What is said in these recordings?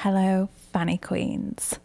Hello, Fanny Queens.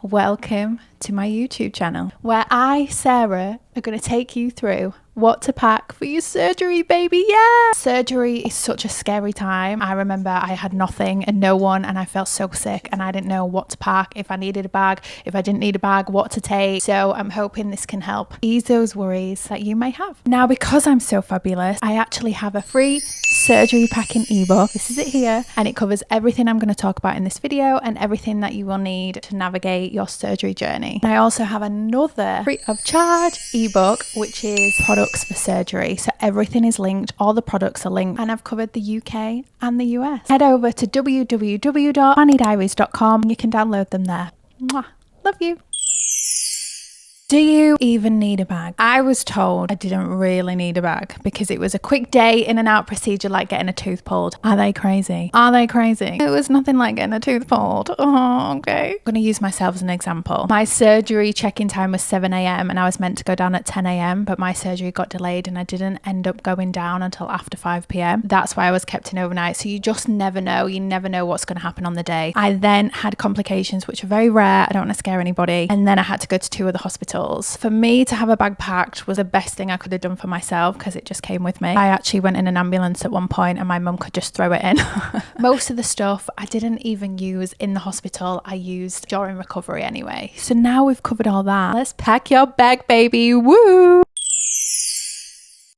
Welcome to my YouTube channel, where I, Sarah, are going to take you through what to pack for your surgery, baby. Yeah! Surgery is such a scary time. I remember I had nothing and no one, and I felt so sick and I didn't know what to pack, if I needed a bag, if I didn't need a bag, what to take. So I'm hoping this can help ease those worries that you may have. Now, because I'm so fabulous, I actually have a free surgery packing ebook. This is it here, and it covers everything I'm going to talk about in this video and everything that you will need to navigate your surgery journey. And I also have another free of charge ebook, which is products for surgery. So everything is linked, all the products are linked, and I've covered the UK and the US. Head over to www.fannydiaries.com and you can download them there. Mwah. Love you. Do you even need a bag? I was told I didn't really need a bag because it was a quick day in and out procedure like getting a tooth pulled. Are they crazy? Are they crazy? It was nothing like getting a tooth pulled. Oh, okay. I'm going to use myself as an example. My surgery check-in time was 7 a.m. and I was meant to go down at 10 a.m. but my surgery got delayed and I didn't end up going down until after 5 p.m. That's why I was kept in overnight. So you just never know. You never know what's going to happen on the day. I then had complications, which are very rare. I don't want to scare anybody. And then I had to go to 2 other hospitals. For me to have a bag packed was the best thing I could have done for myself because it just came with me. I actually went in an ambulance at one point and my mum could just throw it in. Most of the stuff I didn't even use in the hospital. I used during recovery anyway. So now we've covered all that. Let's pack your bag, baby. Woo!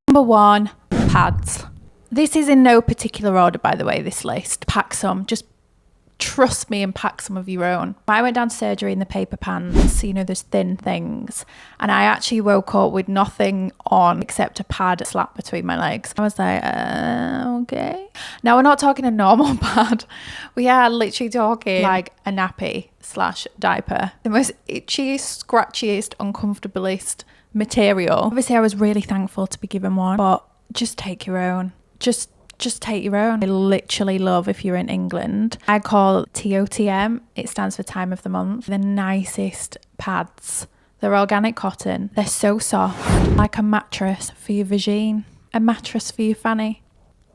Number 1, pads. This is in no particular order, by the way, this list. Pack some. Just trust me and pack some of your own. I went down to surgery in the paper pants, you know, those thin things, and I actually woke up with nothing on except a pad slapped between my legs. I was like, okay. Now we're not talking a normal pad. We are literally talking like a nappy / diaper. The most itchiest, scratchiest, uncomfortablest material. Obviously I was really thankful to be given one, but just take your own. Just take your own. I literally love, if you're in England, I call TOTM, it stands for time of the month, the nicest pads. They're organic cotton. They're so soft, like a mattress for your vagine, a mattress for your fanny.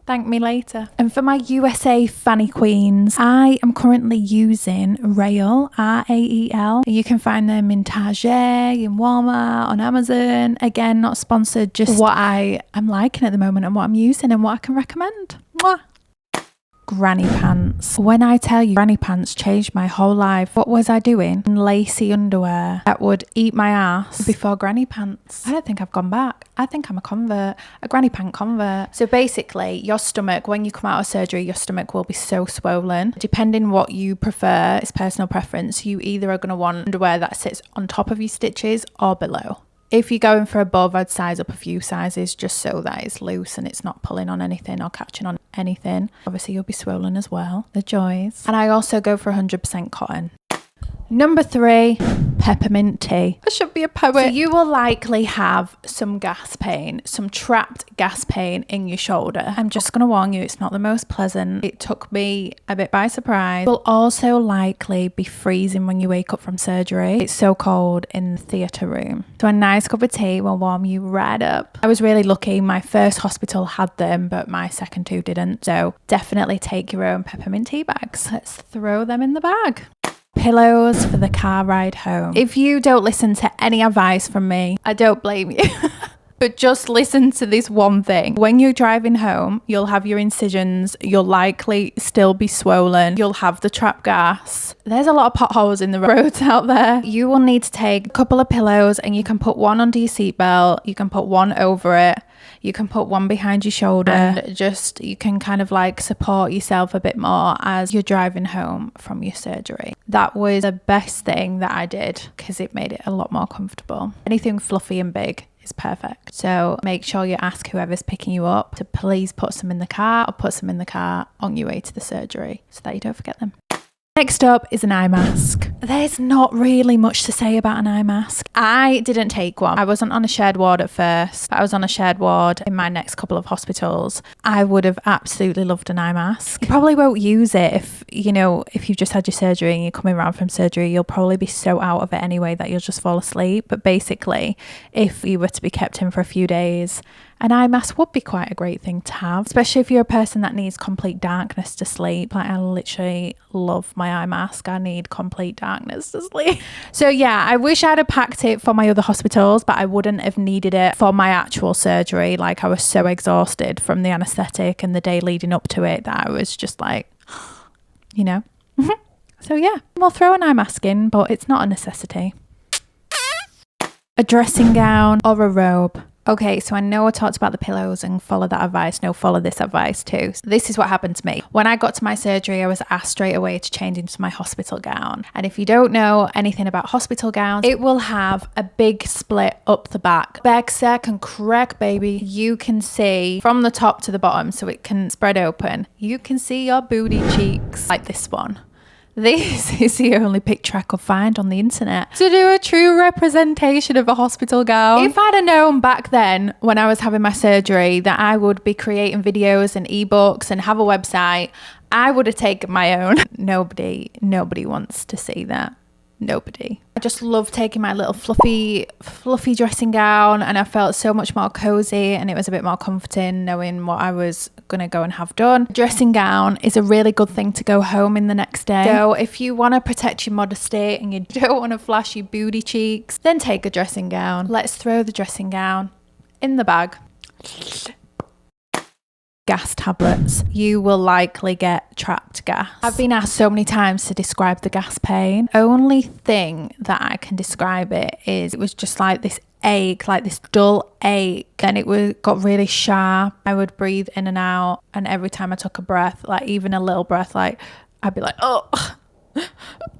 Thank me later. And for my USA Fanny Queens, I am currently using Rael, R-A-E-L. You can find them in Target, in Walmart, on Amazon. Again, not sponsored, just what I am liking at the moment and what I'm using and what I can recommend. Mwah. Granny pants. When I tell you granny pants changed my whole life, what was I doing? Lacy underwear that would eat my ass before granny pants. I don't think I've gone back. I think I'm a convert, a granny pant convert. So basically, your stomach, when you come out of surgery, your stomach will be so swollen. Depending what you prefer, it's personal preference. You either are going to want underwear that sits on top of your stitches or below. If you're going for above, I'd size up a few sizes just so that it's loose and it's not pulling on anything or catching on anything. Obviously, you'll be swollen as well. The joys. And I also go for 100% cotton. Number 3, peppermint tea. I should be a poet. So you will likely have some gas pain, some trapped gas pain in your shoulder. I'm just going to warn you, it's not the most pleasant. It took me a bit by surprise. You'll also likely be freezing when you wake up from surgery. It's so cold in the theatre room. So a nice cup of tea will warm you right up. I was really lucky. My first hospital had them, but my second 2 didn't. So definitely take your own peppermint tea bags. Let's throw them in the bag. Pillows for the car ride home. If you don't listen to any advice from me, I don't blame you. But just listen to this one thing. When you're driving home, you'll have your incisions. You'll likely still be swollen. You'll have the trapped gas. There's a lot of potholes in the roads out there. You will need to take a couple of pillows and you can put one under your seatbelt. You can put one over it. You can put one behind your shoulder and just, you can kind of like support yourself a bit more as you're driving home from your surgery. That was the best thing that I did because it made it a lot more comfortable. Anything fluffy and big is perfect. So make sure you ask whoever's picking you up to please put some in the car or put some in the car on your way to the surgery so that you don't forget them. Next up is an eye mask. There's not really much to say about an eye mask. I didn't take one. I wasn't on a shared ward at first. I was on a shared ward in my next couple of hospitals. I would have absolutely loved an eye mask. You probably won't use it if you've just had your surgery and you're coming around from surgery. You'll probably be so out of it anyway that you'll just fall asleep. But basically, if you were to be kept in for a few days An eye mask would be quite a great thing to have, especially if you're a person that needs complete darkness to sleep. Like, I literally love my eye mask. I need complete darkness to sleep. So yeah, I wish I'd have packed it for my other hospitals, but I wouldn't have needed it for my actual surgery. Like, I was so exhausted from the anaesthetic and the day leading up to it that I was just like, you know. So yeah, we'll throw an eye mask in, but it's not a necessity. A dressing gown or a robe. Okay, so I know I talked about the pillows and follow that advice. No, follow this advice too. So this is what happened to me. When I got to my surgery, I was asked straight away to change into my hospital gown. And if you don't know anything about hospital gowns, it will have a big split up the back. Back sack and crack, baby. You can see from the top to the bottom, so it can spread open. You can see your booty cheeks like this one. This is the only picture I could find on the internet to do a true representation of a hospital gown. If I'd have known back then when I was having my surgery that I would be creating videos and ebooks and have a website, I would have taken my own. Nobody wants to see that. Nobody. I just love taking my little fluffy dressing gown, and I felt so much more cozy, and it was a bit more comforting knowing what I was gonna go and have done. Dressing gown is a really good thing to go home in the next day. So if you want to protect your modesty and you don't want to flash your booty cheeks, then take a dressing gown. Let's throw the dressing gown in the bag. Gas tablets. You will likely get trapped gas. I've been asked so many times to describe the gas pain. Only thing that I can describe it is it was just like this ache, like this dull ache. Then got really sharp. I would breathe in and out, and every time I took a breath, like even a little breath, like I'd be like, oh.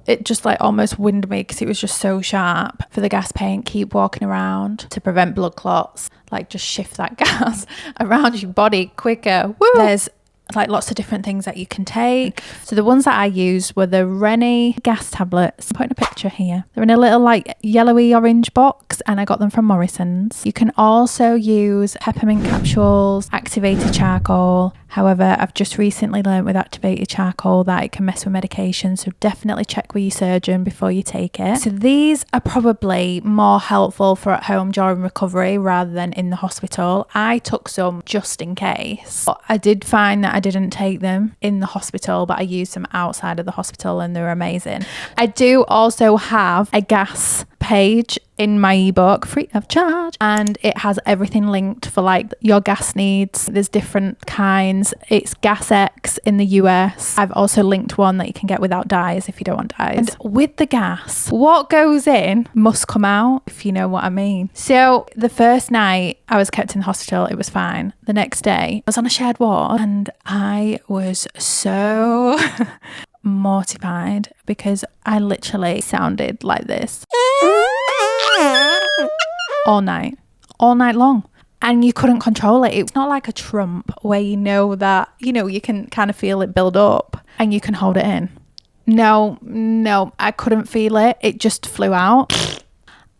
It just like almost winded me because it was just so sharp. For the gas pain, keep walking around to prevent blood clots. Like, just shift that gas around your body quicker. Woo! There's like lots of different things that you can take. So the ones that I used were the Rennie gas tablets. I'm putting a picture here. They're in a little like yellowy orange box, and I got them from Morrison's. You can also use peppermint capsules, activated charcoal. However, I've just recently learned with activated charcoal that it can mess with medication, so definitely check with your surgeon before you take it. So these are probably more helpful for at home during recovery rather than in the hospital. I took some just in case, but I did find that I didn't take them in the hospital, but I used them outside of the hospital and they're amazing. I do also have a gas page in my ebook, free of charge, and it has everything linked for like your gas needs. There's different kinds. It's Gas X in the US. I've also linked one that you can get without dyes if you don't want dyes. And with the gas, what goes in must come out, if you know what I mean. So the first night I was kept in the hospital, it was fine. The next day I was on a shared ward and I was so mortified because I literally sounded like this all night long, and you couldn't control it. It's not like a trump where you know that, you know, you can kind of feel it build up and you can hold it in. No, I couldn't feel it. It just flew out.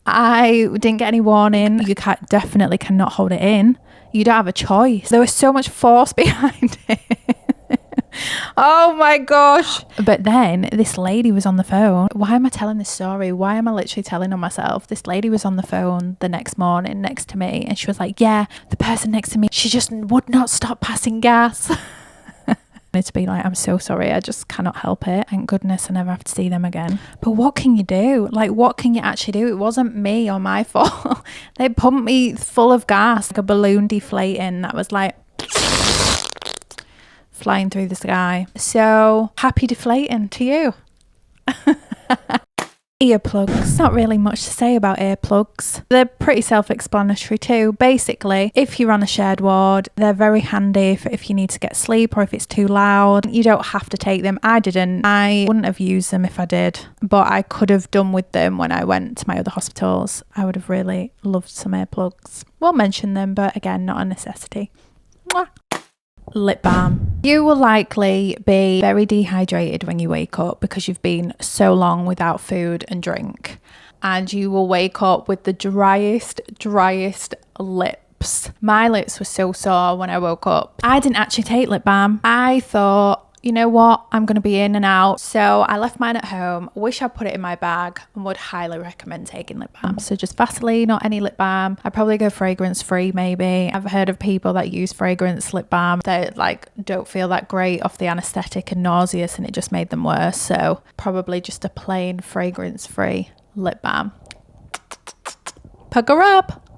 I didn't get any warning. You definitely cannot hold it in. You don't have a choice. There was so much force behind it. Oh my gosh. But then this lady was on the phone. Why am I telling this story? Why am I literally telling on myself? This lady was on the phone the next morning next to me, and she was like, yeah, the person next to me, she just would not stop passing gas. To be like, I'm so sorry, I just cannot help it. Thank goodness I never have to see them again. But what can you do? Like, what can you actually do? It wasn't me or my fault. They pumped me full of gas, like a balloon deflating that was like flying through the sky. So happy deflating to you. Earplugs. Not really much to say about earplugs. They're pretty self-explanatory too. Basically, if you're on a shared ward, they're very handy if you need to get sleep or if it's too loud. You don't have to take them. I didn't. I wouldn't have used them if I did, but I could have done with them when I went to my other hospitals. I would have really loved some earplugs. We'll mention them, but again, not a necessity. Mwah. Lip balm. You will likely be very dehydrated when you wake up because you've been so long without food and drink, and you will wake up with the driest lips. My lips were so sore when I woke up. I didn't actually take lip balm. I thought you know what, I'm going to be in and out. So I left mine at home. Wish I put it in my bag, and would highly recommend taking lip balm. So just Vaseline or any lip balm. I'd probably go fragrance free maybe. I've heard of people that use fragrance lip balm that like don't feel that great off the anesthetic and nauseous, and it just made them worse. So probably just a plain fragrance free lip balm. Pucker up.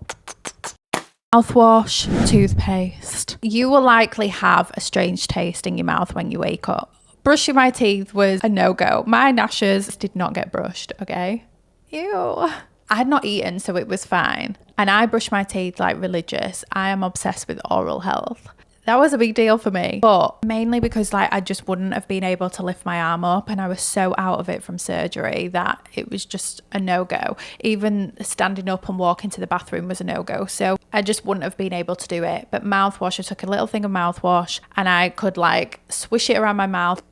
Mouthwash, toothpaste. You will likely have a strange taste in your mouth when you wake up. Brushing my teeth was a no-go. My gnashers did not get brushed, okay? Ew. I had not eaten, so it was fine. And I brush my teeth like religious. I am obsessed with oral health. That was a big deal for me, but mainly because like I just wouldn't have been able to lift my arm up, and I was so out of it from surgery that it was just a no-go. Even standing up and walking to the bathroom was a no-go. So I just wouldn't have been able to do it. But mouthwash, I took a little thing of mouthwash and I could like swish it around my mouth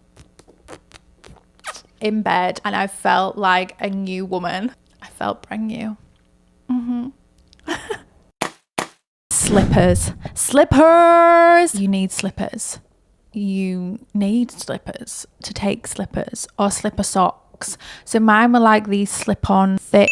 in bed, and I felt like a new woman. I felt brand new. Slippers. You need slippers. You need slippers to take slippers or slipper socks. So mine were like these slip-on thick.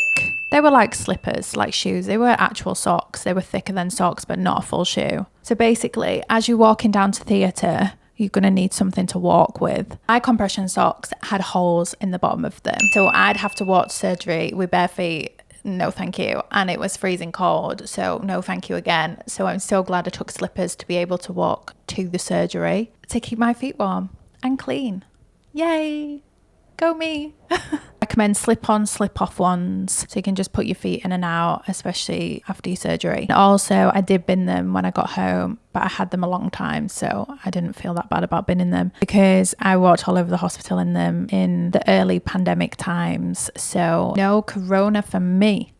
They were like slippers, like shoes. They were actual socks. They were thicker than socks, but not a full shoe. So basically, as you're walking down to theatre, you're going to need something to walk with. My compression socks had holes in the bottom of them. So I'd have to walk to surgery with bare feet. No thank you. And it was freezing cold, so no thank you again. So I'm so glad I took slippers to be able to walk to the surgery to keep my feet warm and clean. Yay, go me. Recommend slip-on, slip-off ones, so you can just put your feet in and out, especially after your surgery. And also, I did bin them when I got home, but I had them a long time, so I didn't feel that bad about binning them because I walked all over the hospital in them in the early pandemic times. So no corona for me.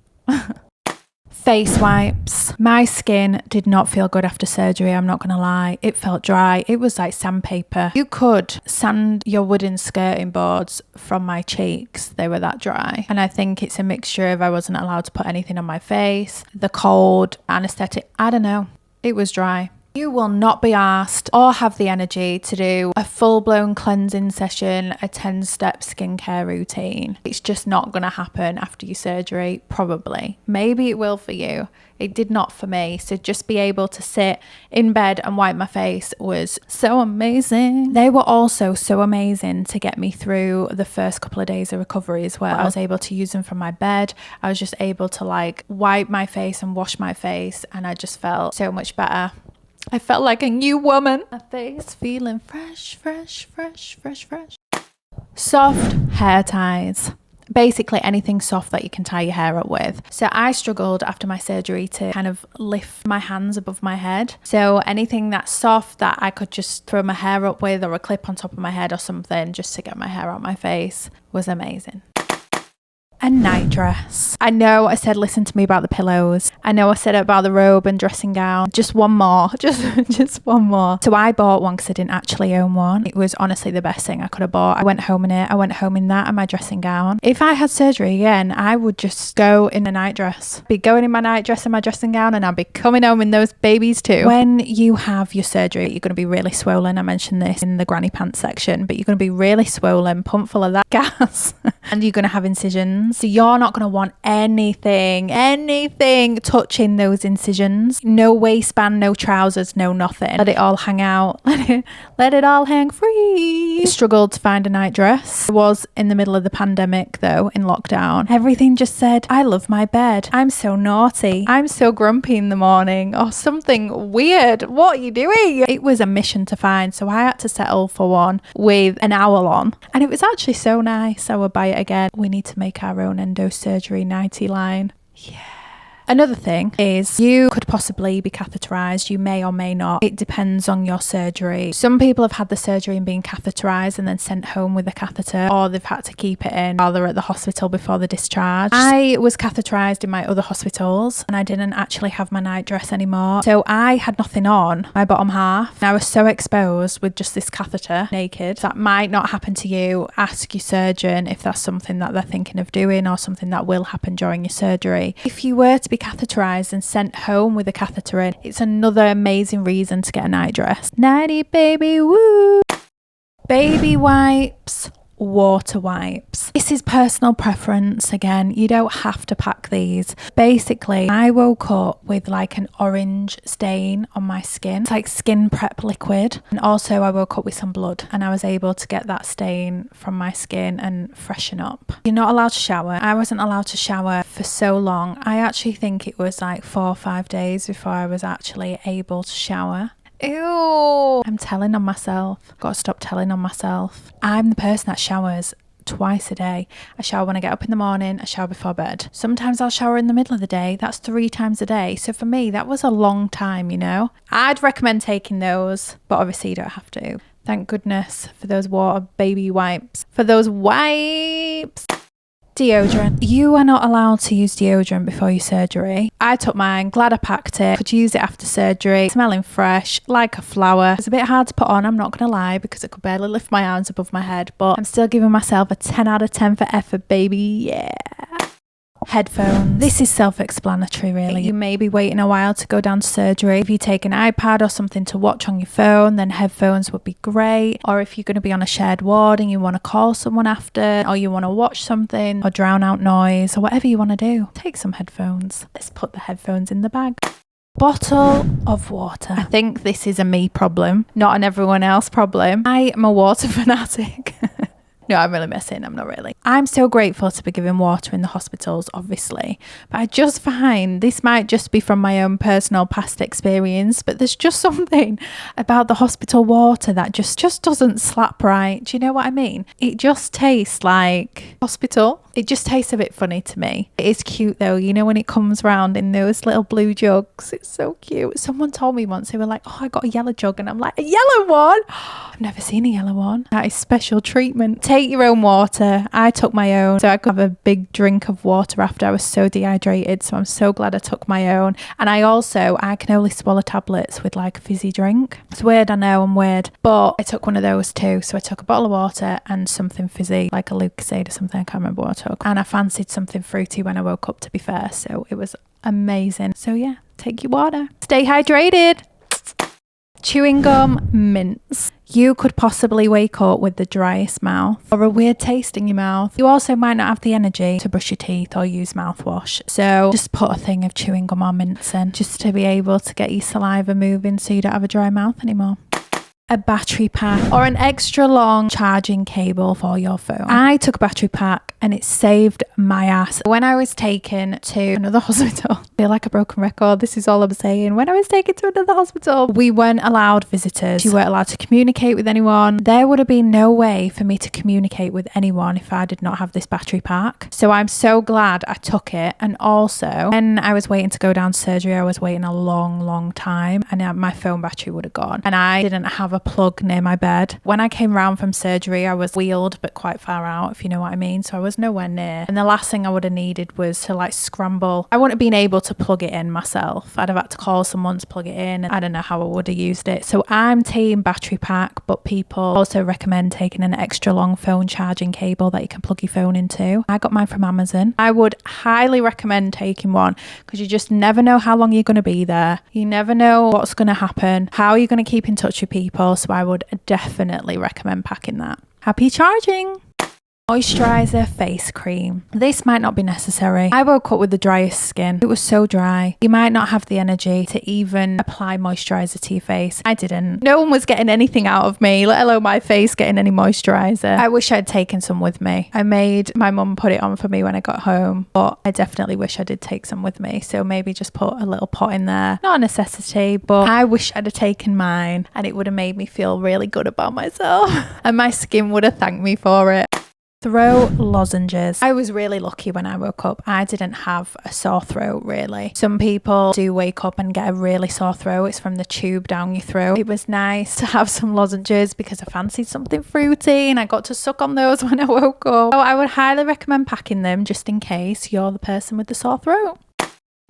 Face wipes. My skin did not feel good after surgery, I'm not gonna lie. It felt dry. It was like sandpaper. You could sand your wooden skirting boards from my cheeks. They were that dry. And I think it's a mixture of I wasn't allowed to put anything on my face, the cold, anesthetic, I don't know. It was dry. You will not be asked or have the energy to do a full-blown cleansing session, a 10-step skincare routine. It's just not going to happen after your surgery, probably. Maybe it will for you. It did not for me. So just be able to sit in bed and wipe my face was so amazing. They were also so amazing to get me through the first couple of days of recovery as well. I was able to use them from my bed. I was just able to like wipe my face and wash my face, and I just felt so much better. I felt like a new woman. My face feeling fresh, fresh, fresh, fresh, fresh. Soft hair ties. Basically anything soft that you can tie your hair up with. So I struggled after my surgery to kind of lift my hands above my head. So anything that's soft that I could just throw my hair up with, or a clip on top of my head or something just to get my hair out my face, was amazing. A night dress. I know I said listen to me about the pillows. I know I said about the robe and dressing gown. Just one more. Just one more. So I bought one because I didn't actually own one. It was honestly the best thing I could have bought. I went home in it. I went home in that and my dressing gown. If I had surgery again, I would just go in a night dress. Be going in my night dress and my dressing gown, and I'll be coming home in those babies too. When you have your surgery, you're going to be really swollen. I mentioned this in the granny pants section, but you're going to be really swollen, pumped full of that gas. And you're going to have incisions. So you're not going to want anything touching those incisions. No waistband, no trousers, no nothing. Let it all hang out. Let it all hang free. Struggled to find a night dress. I was in the middle of the pandemic though, in lockdown. Everything just said, I love my bed. I'm so naughty. I'm so grumpy in the morning, or something weird. What are you doing? It was a mission to find. So I had to settle for one with an owl on. And it was actually so nice. I would buy it again. We need to make our own endo surgery nighty line. Yeah. Another thing is you could possibly be catheterized. You may or may not. It depends on your surgery. Some people have had the surgery and been catheterized and then sent home with a catheter, or they've had to keep it in while they're at the hospital before the discharge. I was catheterized in my other hospitals and I didn't actually have my night dress anymore. So I had nothing on my bottom half. And I was so exposed with just this catheter, naked. That might not happen to you. Ask your surgeon if that's something that they're thinking of doing or something that will happen during your surgery. If you were to be catheterized and sent home with a catheter in, it's another amazing reason to get a night dress. Nighty baby, woo! Baby wipes, water wipes. This is personal preference again. You don't have to pack these. Basically, I woke up with like an orange stain on my skin. It's like skin prep liquid. And also I woke up with some blood and I was able to get that stain from my skin and freshen up. You're not allowed to shower. I wasn't allowed to shower for so long. I actually think it was like 4 or 5 days before I was actually able to shower. Ew. I'm telling on myself. Gotta stop telling on myself. I'm the person that showers twice a day. I shower when I get up in the morning, I shower before bed. Sometimes I'll shower in the middle of the day. That's 3 times a day. So for me, that was a long time, you know. I'd recommend taking those, but obviously you don't have to. Thank goodness for those water baby wipes. For those wipes. Deodorant. You are not allowed to use deodorant before your surgery. I took mine, glad I packed it. Could use it after surgery. Smelling fresh, like a flower. It's a bit hard to put on, I'm not going to lie, because I could barely lift my arms above my head, but I'm still giving myself a 10 out of 10 for effort, baby. Yeah. Headphones. This is self-explanatory really. You may be waiting a while to go down to surgery. If you take an iPad or something to watch on your phone, then headphones would be great. Or if you're going to be on a shared ward and you want to call someone after, or you want to watch something or drown out noise or whatever you want to do, take some headphones. Let's put the headphones in the bag. Bottle of water. I think this is a me problem, not an everyone else problem. I am a water fanatic. No, I'm really messing. I'm not really. I'm so grateful to be given water in the hospitals, obviously. But I just find, this might just be from my own personal past experience, but there's just something about the hospital water that just doesn't slap right. Do you know what I mean? It just tastes like hospital. It just tastes a bit funny to me. It is cute though, you know, when it comes round in those little blue jugs. It's so cute. Someone told me once, they were like, oh, I got a yellow jug. And I'm like, a yellow one? I've never seen a yellow one. That is special treatment. Take your own water. I took my own, so I could have a big drink of water after. I was so dehydrated, so I'm so glad I took my own. And I can only swallow tablets with like a fizzy drink. It's weird, I know, I'm weird, but I took one of those too. So I took a bottle of water and something fizzy, like a Lucozade or something. I can't remember what I took. And I fancied something fruity when I woke up, to be fair, so it was amazing. So yeah, take your water. Stay hydrated. Chewing gum, mints. You could possibly wake up with the driest mouth or a weird taste in your mouth. You also might not have the energy to brush your teeth or use mouthwash. So just put a thing of chewing gum or mints in just to be able to get your saliva moving so you don't have a dry mouth anymore. A battery pack or an extra long charging cable for your phone. I took a battery pack and it saved my ass. When I was taken to another hospital, I feel like a broken record, this is all I'm saying. When I was taken to another hospital, we weren't allowed visitors. You weren't allowed to communicate with anyone. There would have been no way for me to communicate with anyone if I did not have this battery pack. So I'm so glad I took it. And also, when I was waiting to go down to surgery, I was waiting a long time and my phone battery would have gone. And I didn't have a plug near my bed. When I came round from surgery, I was wheeled but quite far out, if you know what I mean. So I was nowhere near. And the last thing I would have needed was to like scramble. I wouldn't have been able to plug it in myself. I'd have had to call someone to plug it in. I don't know how I would have used it. So I'm team battery pack, but people also recommend taking an extra long phone charging cable that you can plug your phone into. I got mine from Amazon. I would highly recommend taking one because you just never know how long you're going to be there. You never know what's going to happen, how you're going to keep in touch with people. So I would definitely recommend packing that. Happy charging! Moisturizer face cream. This might not be necessary. I woke up with the driest skin. It was so dry. You might not have the energy to even apply moisturizer to your face. I didn't. No one was getting anything out of me, let alone my face getting any moisturizer. I wish I'd taken some with me. I made my mum put it on for me when I got home, but I definitely wish I did take some with me. So maybe just put a little pot in there. Not a necessity, but I wish I'd have taken mine and it would have made me feel really good about myself and my skin would have thanked me for it. Throat lozenges. I was really lucky when I woke up. I didn't have a sore throat really. Some people do wake up and get a really sore throat. It's from the tube down your throat. It was nice to have some lozenges because I fancied something fruity and I got to suck on those when I woke up. So I would highly recommend packing them just in case you're the person with the sore throat.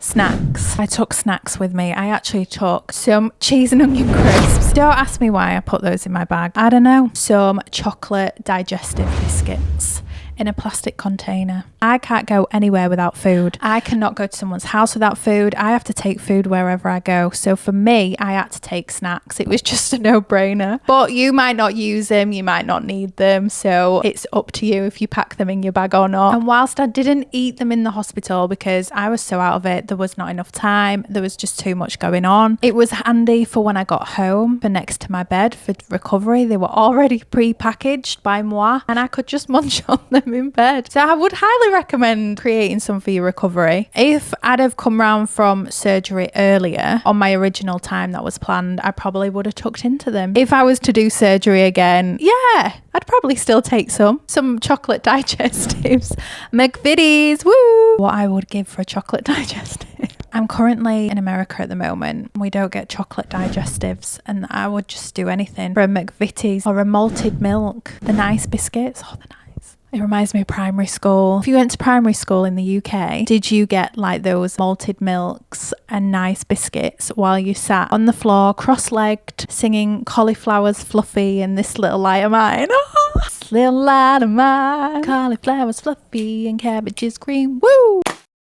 Snacks. I took snacks with me. I actually took some cheese and onion crisps. Don't ask me why I put those in my bag. I don't know. Some chocolate digestive biscuits. in a plastic container. I can't go anywhere without food. I cannot go to someone's house without food. I have to take food wherever I go. So for me, I had to take snacks. It was just a no-brainer. But you might not use them, you might not need them, so it's up to you if you pack them in your bag or not. And whilst I didn't eat them in the hospital because I was so out of it, there was not enough time, there was just too much going on, it was handy for when I got home for next to my bed for recovery. They were already pre-packaged by moi and I could just munch on them in bed. So I would highly recommend creating some for your recovery. If I'd have come round from surgery earlier on my original time that was planned, I probably would have tucked into them. If I was to do surgery again, yeah, I'd probably still take some chocolate digestives. McVitie's, woo! What I would give for a chocolate digestive. I'm currently in America at the moment. We don't get chocolate digestives, and I would just do anything for a McVitie's or a malted milk. The nice biscuits, oh, they're nice. It reminds me of primary school. If you went to primary school in the UK, did you get like those malted milks and nice biscuits while you sat on the floor cross-legged singing Cauliflower's Fluffy and This Little Light of Mine? This little light of mine, cauliflower's fluffy and cabbage is green, woo!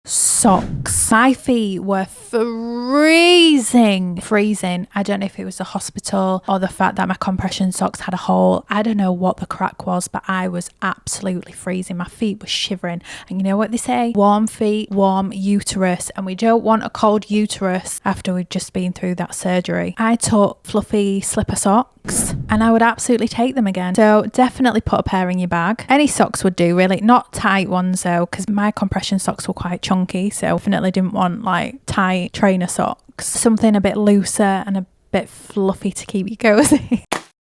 Socks. My feet were freezing. I don't know if it was the hospital or the fact that my compression socks had a hole. I don't know what the crack was, but I was absolutely freezing. My feet were shivering. And you know what they say? Warm feet, warm uterus. And we don't want a cold uterus after we've just been through that surgery. I took fluffy slipper socks and I would absolutely take them again. So definitely put a pair in your bag. Any socks would do, really. Not tight ones though, because my compression socks were quite chunky, so definitely didn't want like tight trainer socks. Something a bit looser and a bit fluffy to keep you cozy.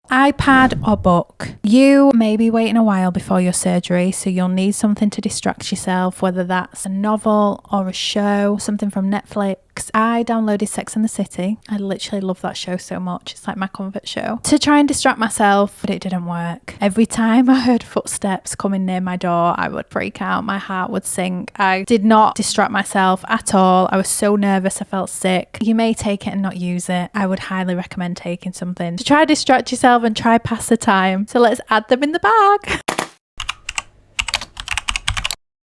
iPad or book. You may be waiting a while before your surgery, so you'll need something to distract yourself, whether that's a novel or a show, something from Netflix. I downloaded Sex and the City. I literally love that show so much. It's like my comfort show. To try and distract myself, but it didn't work. Every time I heard footsteps coming near my door, I would freak out. My heart would sink. I did not distract myself at all. I was so nervous. I felt sick. You may take it and not use it. I would highly recommend taking something to try distract yourself and try pass the time. So let's add them in the bag.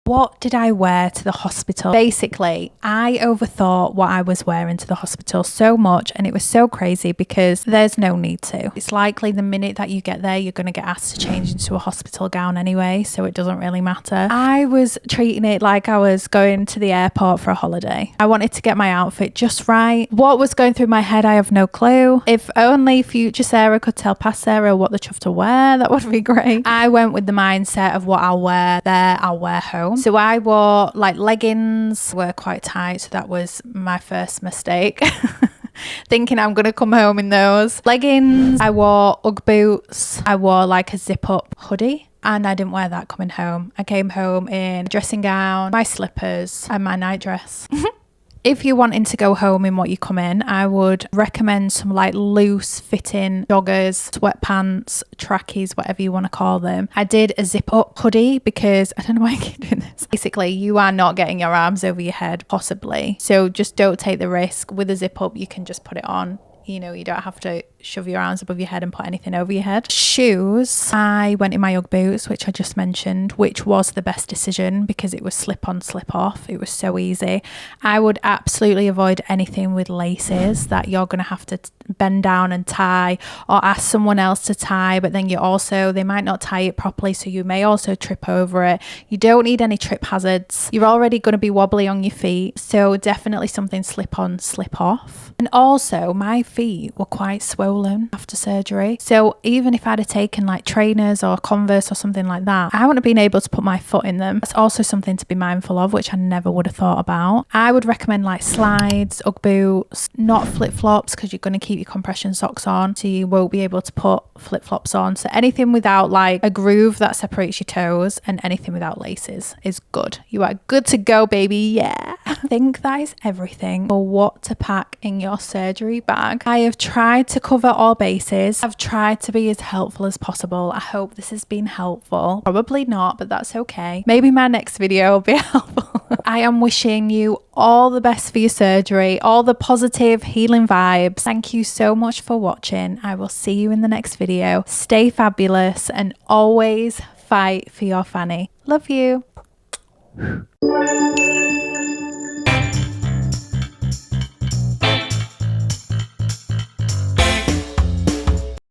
What did I wear to the hospital? Basically, I overthought what I was wearing to the hospital so much, and it was so crazy because there's no need to. It's likely the minute that you get there, you're going to get asked to change into a hospital gown anyway, so it doesn't really matter. I was treating it like I was going to the airport for a holiday. I wanted to get my outfit just right. What was going through my head, I have no clue. If only future Sarah could tell past Sarah what the chuff to wear, that would be great. I went with the mindset of what I'll wear there, I'll wear home. So I wore like leggings, were quite tight, so that was my first mistake. Thinking I'm gonna come home in those leggings. I wore Ugg boots. I wore like a zip up hoodie, and I didn't wear that coming home. I came home in a dressing gown, my slippers and my nightdress. If you're wanting to go home in what you come in, I would recommend some like loose fitting joggers, sweatpants, trackies, whatever you want to call them. I did a zip up hoodie because I don't know why I keep doing this. Basically, you are not getting your arms over your head, possibly. So just don't take the risk. With a zip up, you can just put it on. You know, you don't have to shove your arms above your head and put anything over your head. Shoes, I went in my Ugg boots, which I just mentioned, which was the best decision because it was slip on, slip off. It was so easy. I would absolutely avoid anything with laces that you're going to have to bend down and tie or ask someone else to tie, but then they might not tie it properly, so you may also trip over it. You don't need any trip hazards. You're already going to be wobbly on your feet, so definitely something slip on, slip off. And also, my feet were quite swollen after surgery, so even if I'd have taken like trainers or Converse or something like that, I wouldn't have been able to put my foot in them. That's also something to be mindful of, which I never would have thought about. I would recommend like slides, Ugg boots, not flip-flops, because you're going to keep your compression socks on, so you won't be able to put flip-flops on. So anything without like a groove that separates your toes and anything without laces is good. You are good to go, baby. Yeah. I think that is everything for what to pack in your surgery bag. I have tried to cover all bases. I've tried to be as helpful as possible. I hope this has been helpful. Probably not, but that's okay. Maybe my next video will be helpful. I am wishing you all the best for your surgery, all the positive healing vibes. Thank you so much for watching. I will see you in the next video. Stay fabulous and always fight for your Fanny. Love you.